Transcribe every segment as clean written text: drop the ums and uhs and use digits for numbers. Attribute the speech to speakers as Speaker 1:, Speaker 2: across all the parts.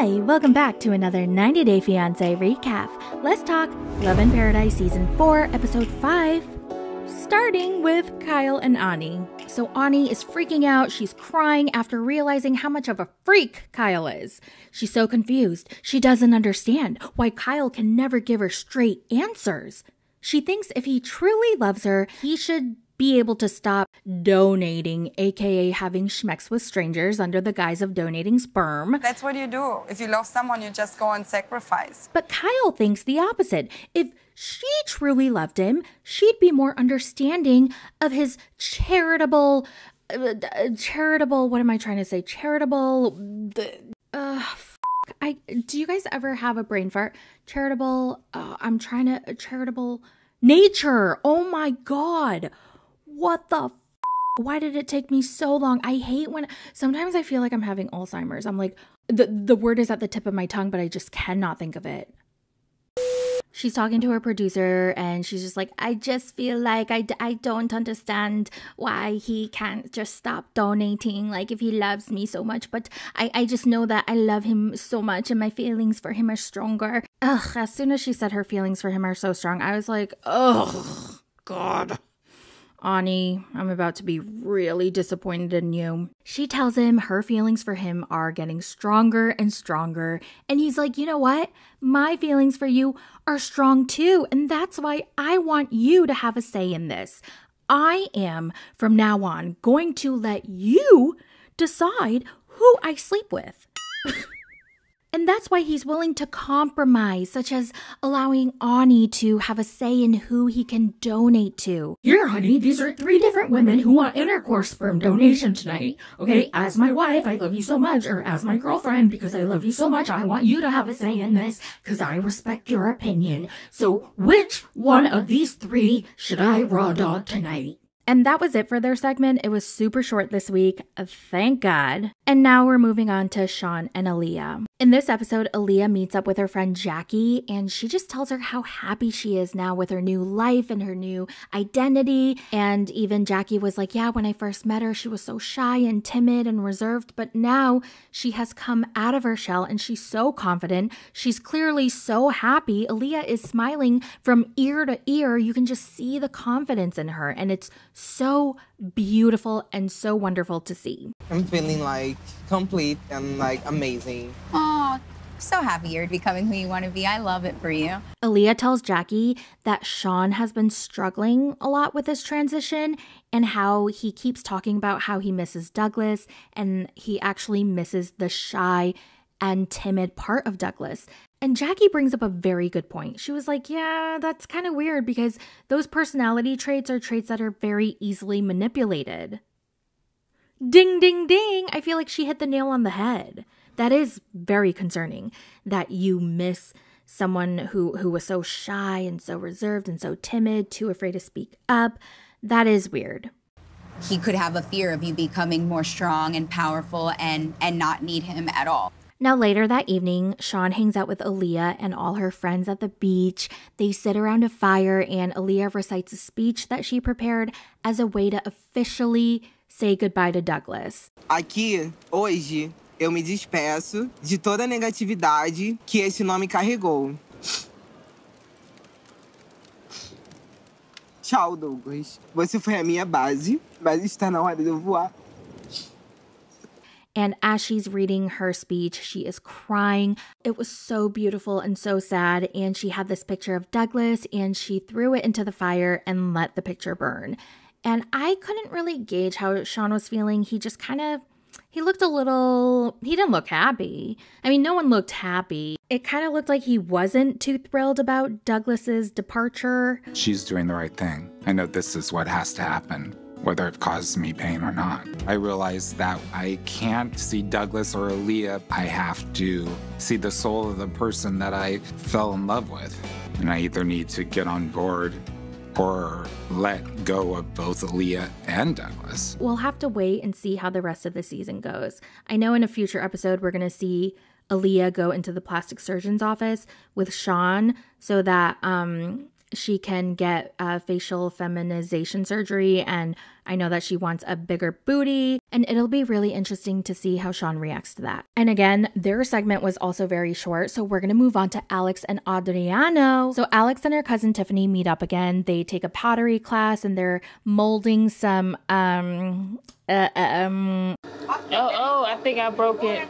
Speaker 1: Hi, welcome back to another 90 Day Fiancé recap. Let's talk Love in Paradise Season 4, Episode 5, starting with Kyle and Ani. So Ani is freaking out. She's crying after realizing how much of a freak Kyle is. She's so confused. She doesn't understand why Kyle can never give her straight answers. She thinks if he truly loves her, he should be able to stop donating, aka having schmecks with strangers under the guise of donating sperm.
Speaker 2: That's what you do. If you love someone, you just go and sacrifice.
Speaker 1: But Kyle thinks the opposite. If she truly loved him, she'd be more understanding of his charitable, what am I trying to say? Do you guys ever have a brain fart? Charitable nature. Oh my God. What the f? Why did it take me so long? I hate when sometimes I feel like I'm having Alzheimer's. I'm like, the word is at the tip of my tongue, but I just cannot think of it. She's talking to her producer and she's just like, I just feel like I don't understand why he can't just stop donating, like if he loves me so much. But I just know that I love him so much and my feelings for him are stronger. Ugh, as soon as she said her feelings for him are so strong, I was like, oh, God. Ani, I'm about to be really disappointed in you. She tells him her feelings for him are getting stronger and stronger. And he's like, you know what? My feelings for you are strong too. And that's why I want you to have a say in this. I am, from now on, going to let you decide who I sleep with. And that's why he's willing to compromise, such as allowing Ani to have a say in who he can donate to.
Speaker 3: Here, honey, these are 3 different women who want intercourse sperm donation tonight. Okay, as my wife, I love you so much, or as my girlfriend, because I love you so much, I want you to have a say in this, because I respect your opinion. So, which one of these 3 should I raw dog tonight?
Speaker 1: And that was it for their segment. It was super short this week, thank God. And now we're moving on to Sean and Aaliyah. In this episode, Aaliyah meets up with her friend Jackie, and she just tells her how happy she is now with her new life and her new identity. And even Jackie was like, yeah, when I first met her, she was so shy and timid and reserved, but now she has come out of her shell and she's so confident. She's clearly so happy. Aaliyah is smiling from ear to ear. You can just see the confidence in her, and it's so beautiful and so wonderful to see.
Speaker 4: I'm feeling like complete and like amazing.
Speaker 5: Oh, so happy you're becoming who you want to be. I love it for you.
Speaker 1: Aaliyah tells Jackie that Sean has been struggling a lot with this transition and how he keeps talking about how he misses Douglas and he actually misses the shy and timid part of Douglas. And Jackie brings up a very good point. She was like, yeah, that's kind of weird because those personality traits are traits that are very easily manipulated. Ding, ding, ding. I feel like she hit the nail on the head. That is very concerning that you miss someone who was so shy and so reserved and so timid, too afraid to speak up. That is weird.
Speaker 5: He could have a fear of you becoming more strong and powerful and not need him at all.
Speaker 1: Now later that evening, Sean hangs out with Aaliyah and all her friends at the beach. They sit around a fire and Aaliyah recites a speech that she prepared as a way to officially say goodbye to Douglas.
Speaker 4: Aqui, hoje, eu me despeço de toda a negatividade que esse nome carregou. Tchau, Douglas. Você foi a minha base, mas está na hora de eu voar.
Speaker 1: And as she's reading her speech, she is crying. It was so beautiful and so sad. And she had this picture of Douglas and she threw it into the fire and let the picture burn. And I couldn't really gauge how Sean was feeling. He just he looked he didn't look happy. I mean, no one looked happy. It kind of looked like he wasn't too thrilled about Douglas's departure.
Speaker 6: She's doing the right thing. I know this is what has to happen, whether it causes me pain or not. I realize that I can't see Douglas or Aaliyah. I have to see the soul of the person that I fell in love with. And I either need to get on board or let go of both Aaliyah and Douglas.
Speaker 1: We'll have to wait and see how the rest of the season goes. I know in a future episode we're going to see Aaliyah go into the plastic surgeon's office with Sean so that she can get facial feminization surgery, and I know that she wants a bigger booty, and it'll be really interesting to see how Sean reacts to that. And again, their segment was also very short, so we're going to move on to Alex and Adriano. So Alex and her cousin Tiffany meet up again. They take a pottery class, and they're molding some, I think I broke it.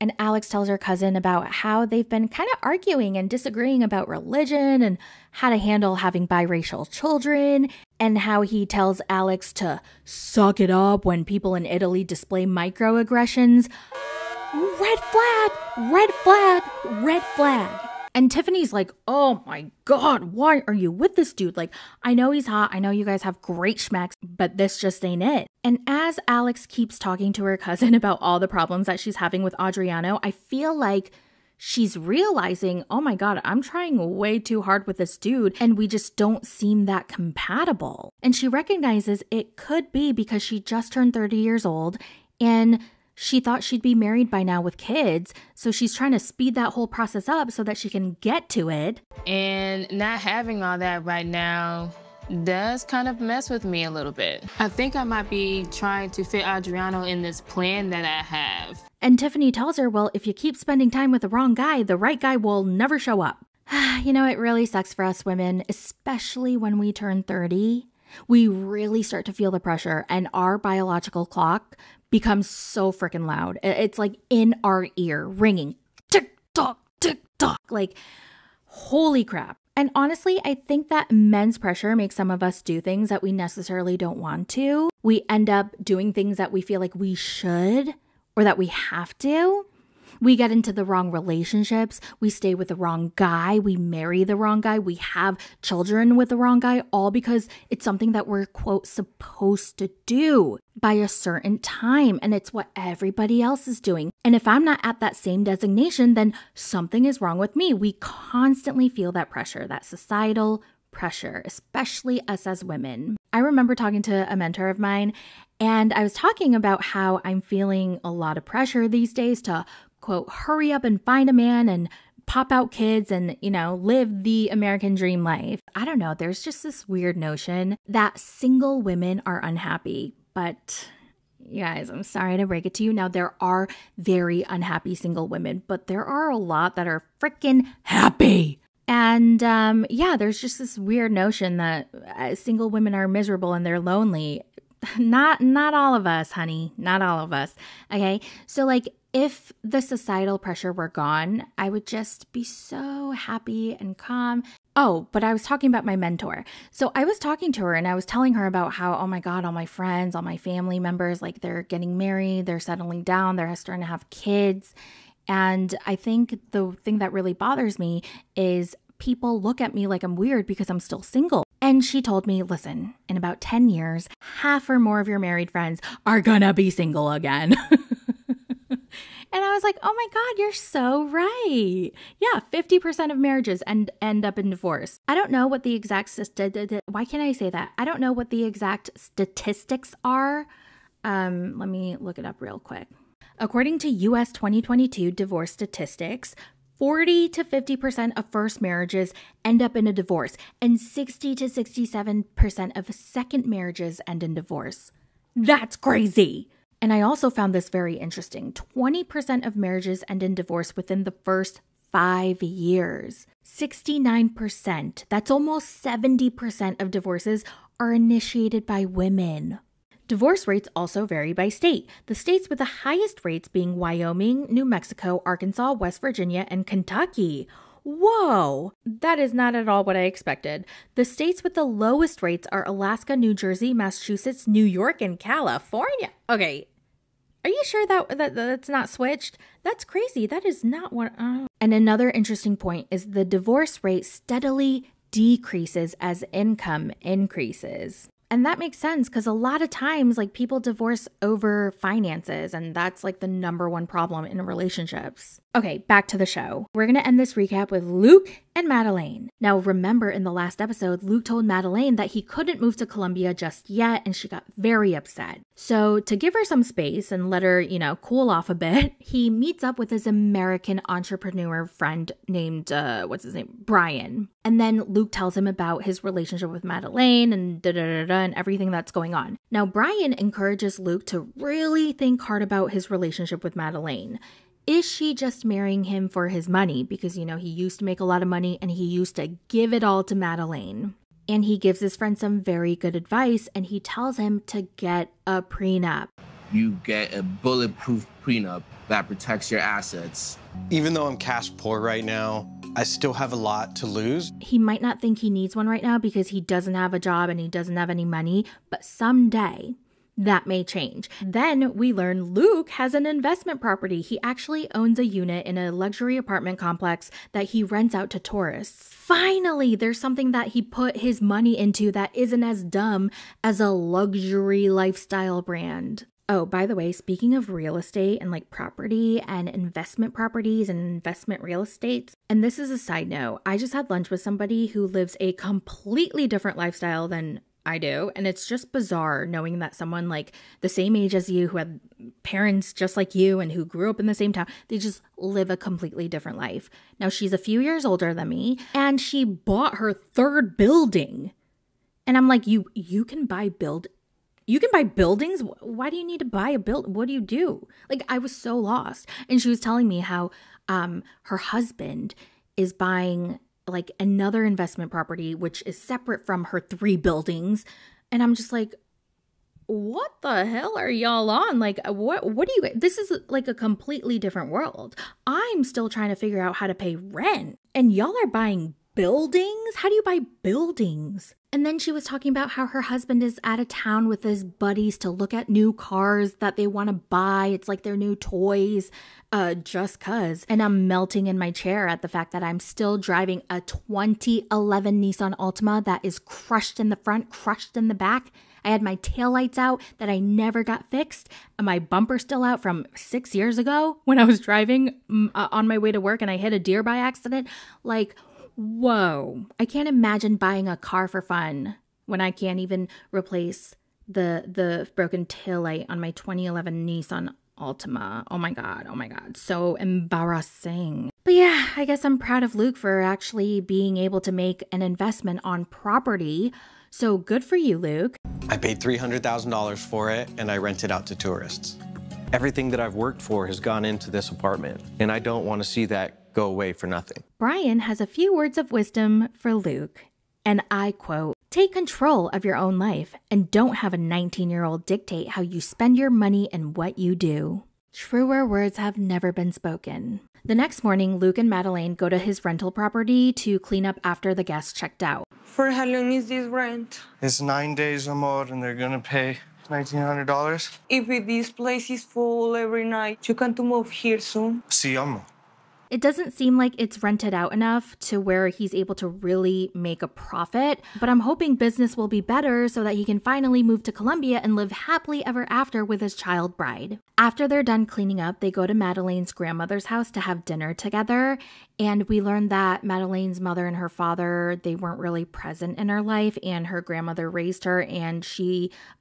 Speaker 1: And Alex tells her cousin about how they've been kind of arguing and disagreeing about religion and how to handle having biracial children, and how he tells Alex to suck it up when people in Italy display microaggressions. Red flag, red flag, red flag. And Tiffany's like, oh my God, why are you with this dude? Like, I know he's hot. I know you guys have great schmacks, but this just ain't it. And as Alex keeps talking to her cousin about all the problems that she's having with Adriano, I feel like she's realizing, oh my God, I'm trying way too hard with this dude, and we just don't seem that compatible. And she recognizes it could be because she just turned 30 years old, and she thought she'd be married by now with kids, so she's trying to speed that whole process up so that she can get to it.
Speaker 7: And not having all that right now does kind of mess with me a little bit. I think I might be trying to fit Adriano in this plan that I have.
Speaker 1: And Tiffany tells her, well, if you keep spending time with the wrong guy, the right guy will never show up. You know, it really sucks for us women, especially when we turn 30. We really start to feel the pressure, and our biological clock becomes so freaking loud. It's like in our ear, ringing. Tick tock, tick tock. Like, holy crap. And honestly, I think that men's pressure makes some of us do things that we necessarily don't want to. We end up doing things that we feel like we should or that we have to. We get into the wrong relationships. We stay with the wrong guy. We marry the wrong guy. We have children with the wrong guy, all because it's something that we're, quote, supposed to do by a certain time. And it's what everybody else is doing. And if I'm not at that same designation, then something is wrong with me. We constantly feel that pressure, that societal pressure, especially us as women. I remember talking to a mentor of mine, and I was talking about how I'm feeling a lot of pressure these days to, quote, hurry up and find a man and pop out kids and, you know, live the American dream life. I don't know. There's just this weird notion that single women are unhappy. But you guys, I'm sorry to break it to you. Now, there are very unhappy single women, but there are a lot that are freaking happy. And yeah, there's just this weird notion that single women are miserable and they're lonely. Not all of us, honey. Not all of us. Okay. So like, if the societal pressure were gone, I would just be so happy and calm. Oh, but I was talking about my mentor. So I was talking to her and I was telling her about how, oh my God, all my friends, all my family members, like they're getting married, they're settling down, they're starting to have kids. And I think the thing that really bothers me is people look at me like I'm weird because I'm still single. And she told me, listen, in about 10 years, half or more of your married friends are gonna be single again. And I was like, oh my God, you're so right. Yeah, 50% of marriages end up in divorce. I don't know what the exact, why can't I say that? I don't know what the exact statistics are. Let me look it up real quick. According to US 2022 divorce statistics, 40 to 50% of first marriages end up in a divorce, and 60 to 67% of second marriages end in divorce. That's crazy. And I also found this very interesting. 20% of marriages end in divorce within the first 5 years. 69%, that's almost 70% of divorces are initiated by women. Divorce rates also vary by state. The states with the highest rates being Wyoming, New Mexico, Arkansas, West Virginia, and Kentucky. Whoa, that is not at all what I expected. The states with the lowest rates are Alaska, New Jersey, Massachusetts, New York, and California. Okay, are you sure that's not switched? That's crazy. That is not what... And another interesting point is the divorce rate steadily decreases as income increases. And that makes sense because a lot of times, like, people divorce over finances, and that's like the number one problem in relationships. Okay, back to the show. We're going to end this recap with Luke and Madeleine. Now, remember in the last episode, Luke told Madeleine that he couldn't move to Colombia just yet, and she got very upset. So to give her some space and let her, cool off a bit, he meets up with his American entrepreneur friend named, Brian. And then Luke tells him about his relationship with Madeleine and and everything that's going on. Now, Brian encourages Luke to really think hard about his relationship with Madeleine. Is she just marrying him for his money? Because, he used to make a lot of money and he used to give it all to Madeleine. And he gives his friend some very good advice and he tells him to get a prenup.
Speaker 8: You get a bulletproof prenup that protects your assets.
Speaker 9: Even though I'm cash poor right now, I still have a lot to lose.
Speaker 1: He might not think he needs one right now because he doesn't have a job and he doesn't have any money, but someday that may change. Then we learn Luke has an investment property. He actually owns a unit in a luxury apartment complex that he rents out to tourists. Finally, there's something that he put his money into that isn't as dumb as a luxury lifestyle brand. Oh, by the way, speaking of real estate and property and investment properties and investment real estate, and this is a side note, I just had lunch with somebody who lives a completely different lifestyle than I do. And it's just bizarre knowing that someone the same age as you, who had parents just like you and who grew up in the same town, they just live a completely different life. Now, she's a few years older than me and she bought her third building. And I'm like, you can buy buildings? Why do you need to buy a building? What do you do? I was so lost. And she was telling me how her husband is buying another investment property, which is separate from her 3 buildings. And I'm just like, what the hell are y'all on? What do you, this is a completely different world. I'm still trying to figure out how to pay rent and y'all are buying buildings? How do you buy buildings? And then she was talking about how her husband is out of town with his buddies to look at new cars that they want to buy. It's like their new toys, just cuz. And I'm melting in my chair at the fact that I'm still driving a 2011 Nissan Altima that is crushed in the front, crushed in the back. I had my taillights out that I never got fixed. And my bumper's still out from 6 years ago when I was driving on my way to work and I hit a deer by accident. Whoa, I can't imagine buying a car for fun when I can't even replace the broken taillight on my 2011 Nissan Altima. Oh my God, so embarrassing. But yeah, I guess I'm proud of Luke for actually being able to make an investment on property. So good for you, Luke.
Speaker 9: I paid $300,000 for it and I rent it out to tourists. Everything that I've worked for has gone into this apartment and I don't want to see that go away for nothing.
Speaker 1: Brian has a few words of wisdom for Luke, and I quote, "Take control of your own life and don't have a 19-year-old dictate how you spend your money and what you do." Truer words have never been spoken. The next morning, Luke and Madeleine go to his rental property to clean up after the guests checked out.
Speaker 2: For how long is this rent?
Speaker 9: It's 9 days or more and they're gonna pay $1,900.
Speaker 2: If this place is full every night, you can't move here soon.
Speaker 9: Sí, amo.
Speaker 1: It doesn't seem like it's rented out enough to where he's able to really make a profit, but I'm hoping business will be better so that he can finally move to Colombia and live happily ever after with his child bride. After they're done cleaning up, they go to Madeleine's grandmother's house to have dinner together, and we learn that Madeleine's mother and her father, they weren't really present in her life, and her grandmother raised her, and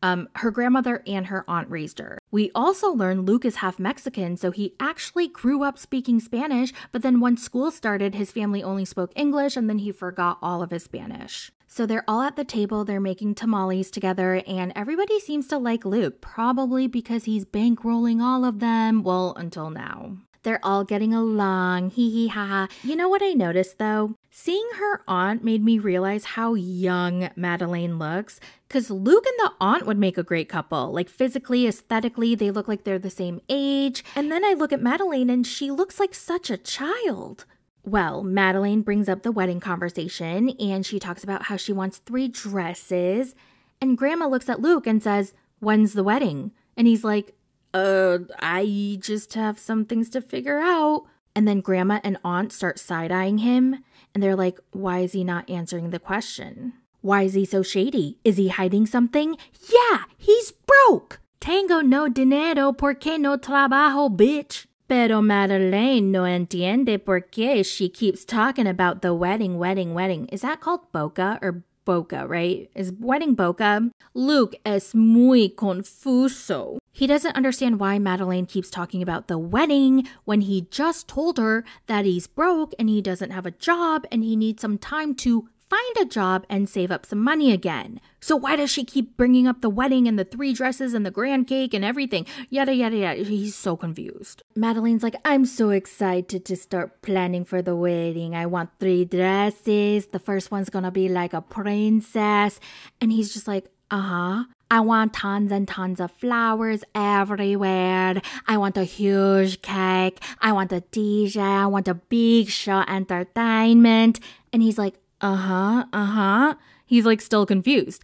Speaker 1: her grandmother and her aunt raised her. We also learn Luke is half Mexican, so he actually grew up speaking Spanish, but then once school started, his family only spoke English, and then he forgot all of his Spanish. So they're all at the table, they're making tamales together, and everybody seems to like Luke, probably because he's bankrolling all of them, well, until now. They're all getting along, hee hee ha ha. You know what I noticed though? Seeing her aunt made me realize how young Madeleine looks, because Luke and the aunt would make a great couple. Physically, aesthetically, they look like they're the same age. And then I look at Madeleine and she looks like such a child. Well, Madeleine brings up the wedding conversation and she talks about how she wants 3 dresses. And Grandma looks at Luke and says, "When's the wedding?" And he's like, I just have some things to figure out. And then Grandma and Aunt start side-eyeing him. And they're like, why is he not answering the question? Why is he so shady? Is he hiding something? Yeah, he's broke. Tengo no dinero porque no trabajo, bitch. Pero Madeleine no entiende por qué she keeps talking about the wedding. Is that called boca or boca, right? Is wedding boca? Luke es muy confuso. He doesn't understand why Madeleine keeps talking about the wedding when he just told her that he's broke and he doesn't have a job and he needs some time to find a job and save up some money again. So why does she keep bringing up the wedding and the 3 dresses and the grand cake and everything? Yada, yada, yada. He's so confused. Madeleine's like, I'm so excited to start planning for the wedding. I want 3 dresses. The first one's gonna be like a princess. And he's just like, I want tons and tons of flowers everywhere. I want a huge cake. I want a DJ. I want a big show entertainment. And he's like, He's like still confused.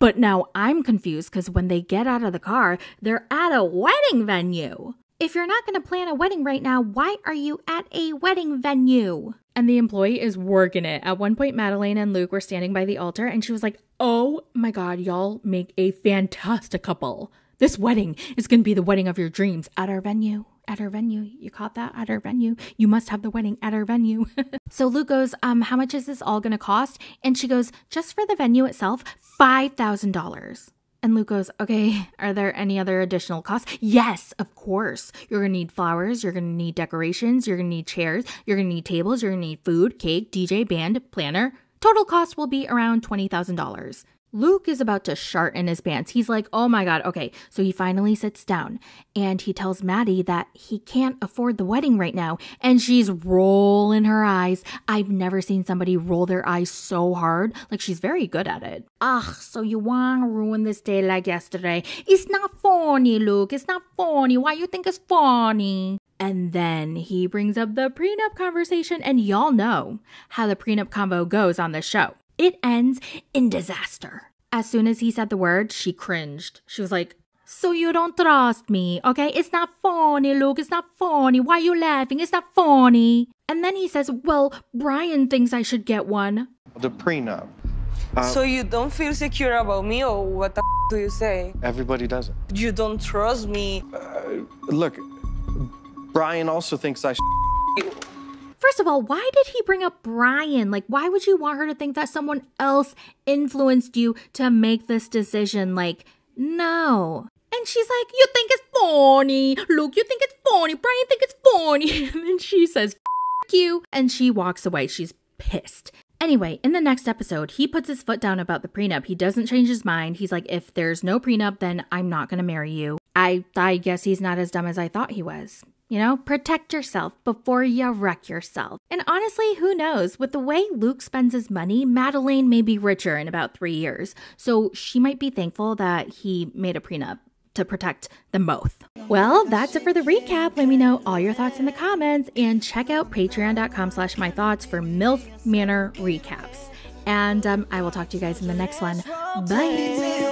Speaker 1: But now I'm confused because when they get out of the car, they're at a wedding venue. If you're not going to plan a wedding right now, why are you at a wedding venue? And the employee is working it. At one point, Madeleine and Luke were standing by the altar and she was like, oh my God, y'all make a fantastic couple. This wedding is going to be the wedding of your dreams at our venue. At our venue. You caught that? At our venue. You must have the wedding at our venue. So Luke goes, how much is this all going to cost? And she goes, just for the venue itself, $5,000. And Luke goes, okay, are there any other additional costs? Yes, of course. You're going to need flowers. You're going to need decorations. You're going to need chairs. You're going to need tables. You're going to need food, cake, DJ, band, planner. Total cost will be around $20,000. Luke is about to shart in his pants. He's like, oh my God. Okay. So he finally sits down and he tells Maddie that he can't afford the wedding right now. And she's rolling her eyes. I've never seen somebody roll their eyes so hard. Like she's very good at it. So you want to ruin this day like yesterday. It's not funny, Luke. It's not funny. Why you think it's funny? And then he brings up the prenup conversation. And y'all know how the prenup convo goes on this show. It ends in disaster. As soon as he said the word, she cringed. She was like, so you don't trust me, okay? It's not funny, Luke. It's not funny. Why are you laughing? It's not funny. And then he says, well, Brian thinks I should get one.
Speaker 9: The prenup.
Speaker 10: So you don't feel secure about me, or what the do you say?
Speaker 9: Everybody does it.
Speaker 10: You don't trust me.
Speaker 9: Look, Brian also thinks I
Speaker 1: First of all, why did he bring up Brian? Like, why would you want her to think that someone else influenced you to make this decision? Like, no. And she's like, you think it's funny. Luke, you think it's funny. Brian think it's funny. And then she says, F you. And she walks away. She's pissed. Anyway, in the next episode, he puts his foot down about the prenup. He doesn't change his mind. He's like, if there's no prenup, then I'm not going to marry you. I guess he's not as dumb as I thought he was. You know, protect yourself before you wreck yourself. And honestly, who knows? With the way Luke spends his money, Madeleine may be richer in about 3 years. So she might be thankful that he made a prenup to protect them both. Well, that's it for the recap. Let me know all your thoughts in the comments and check out patreon.com/mythoughts for MILF Manor recaps. And I will talk to you guys in the next one. Bye.